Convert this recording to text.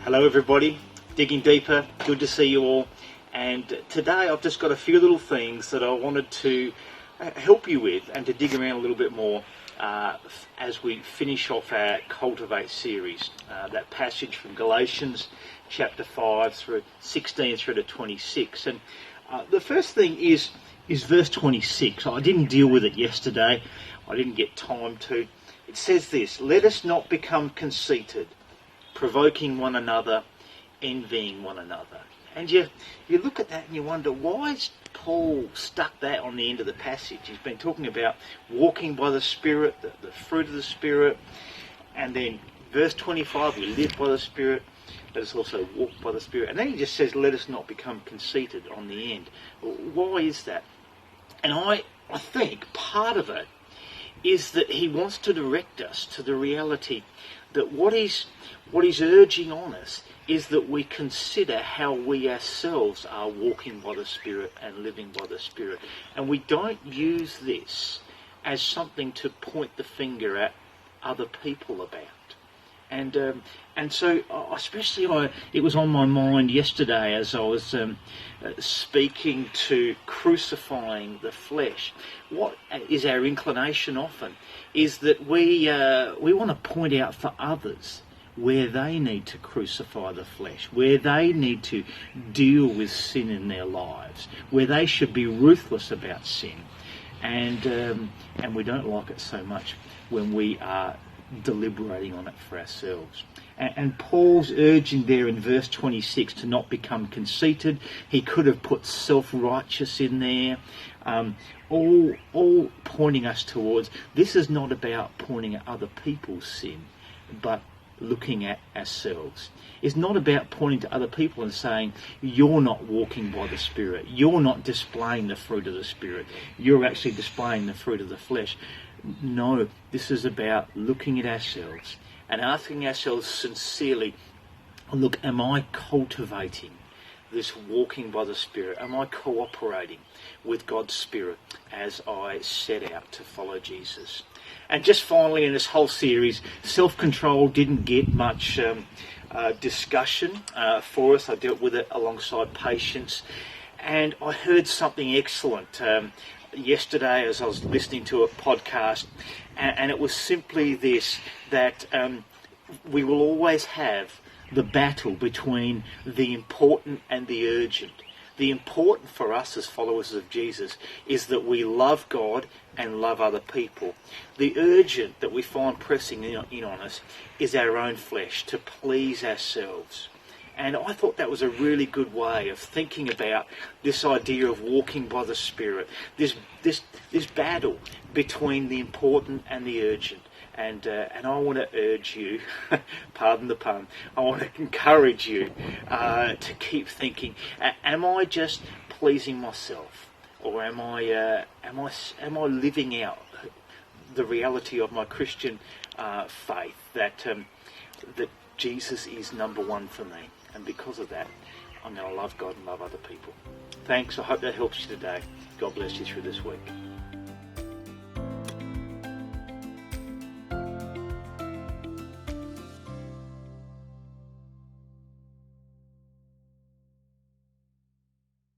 Hello everybody, Digging Deeper, good to see you all. And today I've just got a few little things that I wanted to help you with and to dig around a little bit more as we finish off our Cultivate series. That passage from Galatians chapter 5 through 16 through to 26. And the first thing is verse 26. I didn't deal with it yesterday. I didn't get time to. It says this: "Let us not become conceited, provoking one another, envying one another." And you look at that and you wonder, why is Paul stuck that on the end of the passage? He's been talking about walking by the Spirit, the fruit of the Spirit, and then verse 25, we live by the Spirit, let us also walk by the Spirit. And then he just says, let us not become conceited on the end. Why is that? And I think part of it is that he wants to direct us to the reality that what he's urging on us is that we consider how we ourselves are walking by the Spirit and living by the Spirit. And we don't use this as something to point the finger at other people about. And so, especially, it was on my mind yesterday as I was speaking to crucifying the flesh. What is our inclination often is that we want to point out for others where they need to crucify the flesh, where they need to deal with sin in their lives, where they should be ruthless about sin. And we don't like it so much when we are deliberating on it for ourselves. And Paul's urging there in verse 26 to not become conceited. He could have put self-righteous in there, all pointing us towards, this is not about pointing at other people's sin, but looking at ourselves. It's not about pointing to other people and saying, you're not walking by the Spirit, you're not displaying the fruit of the Spirit, you're actually displaying the fruit of the flesh. No, this is about looking at ourselves and asking ourselves sincerely, look, am I cultivating this walking by the Spirit? Am I cooperating with God's Spirit as I set out to follow Jesus? And just finally, in this whole series, self-control didn't get much discussion for us. I dealt with it alongside patience. And I heard something excellent yesterday as I was listening to a podcast, and it was simply this, that we will always have the battle between the important and the urgent. The important for us as followers of Jesus is that we love God and love other people. The urgent that we find pressing in on us is our own flesh, to please ourselves. And I thought that was a really good way of thinking about this idea of walking by the Spirit, this battle between the important and the urgent. And I want to urge you, pardon the pun, I want to encourage you to keep thinking, am I just pleasing myself, or am I living out the reality of my Christian faith, that Jesus is number one for me, and because of that, I'm going to love God and love other people. Thanks. I hope that helps you today. God bless you through this week.